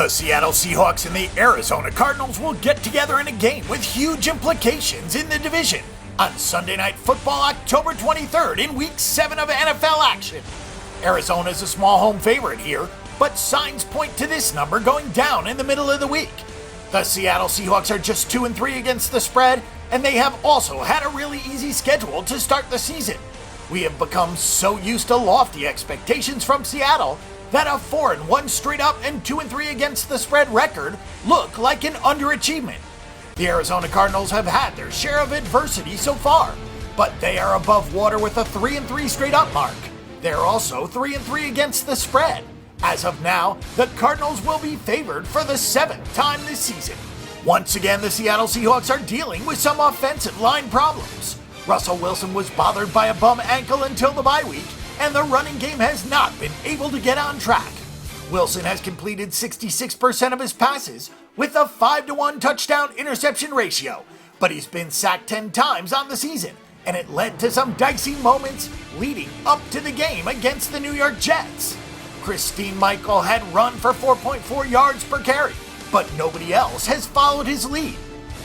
The Seattle Seahawks and the Arizona Cardinals will get together in a game with huge implications in the division on Sunday Night Football, October 23rd in Week 7 of NFL action. Arizona is a small home favorite here, but signs point to this number going down in the middle of the week. The Seattle Seahawks are just 2-3 against the spread, and they have also had a really easy schedule to start the season. We have become so used to lofty expectations from Seattle that a 4-1 straight up and 2-3 against the spread record look like an underachievement. The Arizona Cardinals have had their share of adversity so far, but they are above water with a 3-3 straight up mark. They're also 3-3 against the spread. As of now, the Cardinals will be favored for the 7th time this season. Once again, the Seattle Seahawks are dealing with some offensive line problems. Russell Wilson was bothered by a bum ankle until the bye week, and the running game has not been able to get on track. Wilson has completed 66% of his passes with a 5-1 touchdown interception ratio, but he's been sacked 10 times on the season, and it led to some dicey moments leading up to the game against the New York Jets. Christine Michael had run for 4.4 yards per carry, but nobody else has followed his lead.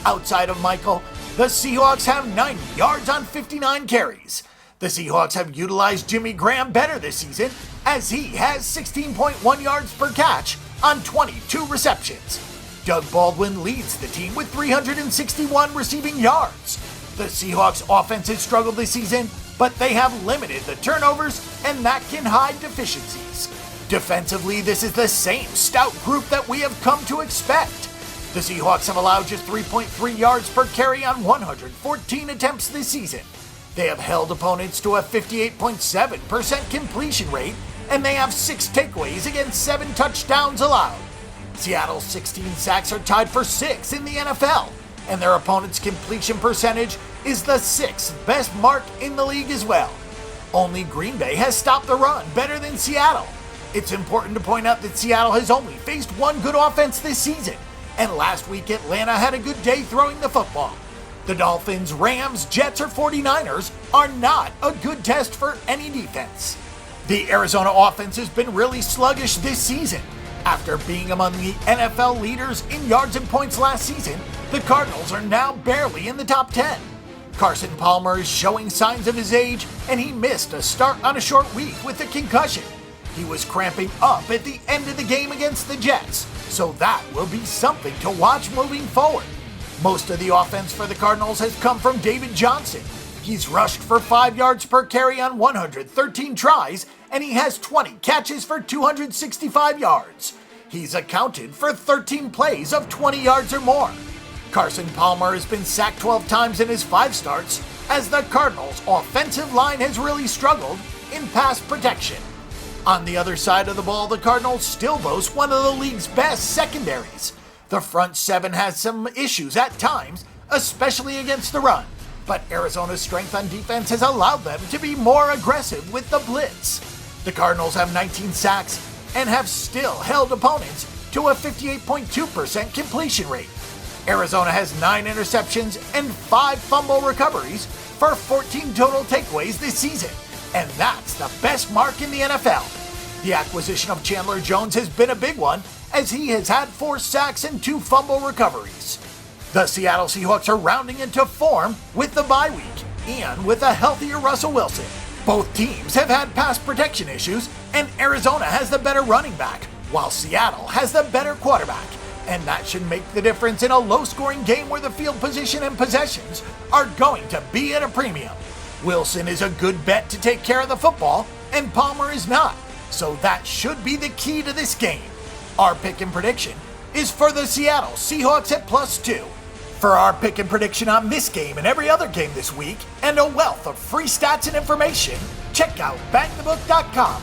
Outside of Michael, the Seahawks have 90 yards on 59 carries. The Seahawks have utilized Jimmy Graham better this season, as he has 16.1 yards per catch on 22 receptions. Doug Baldwin leads the team with 361 receiving yards. The Seahawks offense has struggled this season, but they have limited the turnovers, and that can hide deficiencies. Defensively, this is the same stout group that we have come to expect. The Seahawks have allowed just 3.3 yards per carry on 114 attempts this season. They have held opponents to a 58.7% completion rate, and they have 6 takeaways against 7 touchdowns allowed. Seattle's 16 sacks are tied for 6th in the NFL, and their opponent's completion percentage is the 6th best mark in the league as well. Only Green Bay has stopped the run better than Seattle. It's important to point out that Seattle has only faced one good offense this season, and last week Atlanta had a good day throwing the football. The Dolphins, Rams, Jets, or 49ers are not a good test for any defense. The Arizona offense has been really sluggish this season. After being among the NFL leaders in yards and points last season, the Cardinals are now barely in the top 10. Carson Palmer is showing signs of his age, and he missed a start on a short week with a concussion. He was cramping up at the end of the game against the Jets, so that will be something to watch moving forward. Most of the offense for the Cardinals has come from David Johnson. He's rushed for 5 yards per carry on 113 tries, and he has 20 catches for 265 yards. He's accounted for 13 plays of 20 yards or more. Carson Palmer has been sacked 12 times in his 5 starts, as the Cardinals' offensive line has really struggled in pass protection. On the other side of the ball, the Cardinals still boast one of the league's best secondaries. The front 7 has some issues at times, especially against the run, but Arizona's strength on defense has allowed them to be more aggressive with the blitz. The Cardinals have 19 sacks and have still held opponents to a 58.2% completion rate. Arizona has 9 interceptions and 5 fumble recoveries for 14 total takeaways this season, and that's the best mark in the NFL. The acquisition of Chandler Jones has been a big one, as he has had 4 sacks and 2 fumble recoveries. The Seattle Seahawks are rounding into form with the bye week and with a healthier Russell Wilson. Both teams have had pass protection issues, and Arizona has the better running back, while Seattle has the better quarterback, and that should make the difference in a low-scoring game where the field position and possessions are going to be at a premium. Wilson is a good bet to take care of the football, and Palmer is not, so that should be the key to this game. Our pick and prediction is for the Seattle Seahawks at +2. For our pick and prediction on this game and every other game this week, and a wealth of free stats and information, check out bangthebook.com.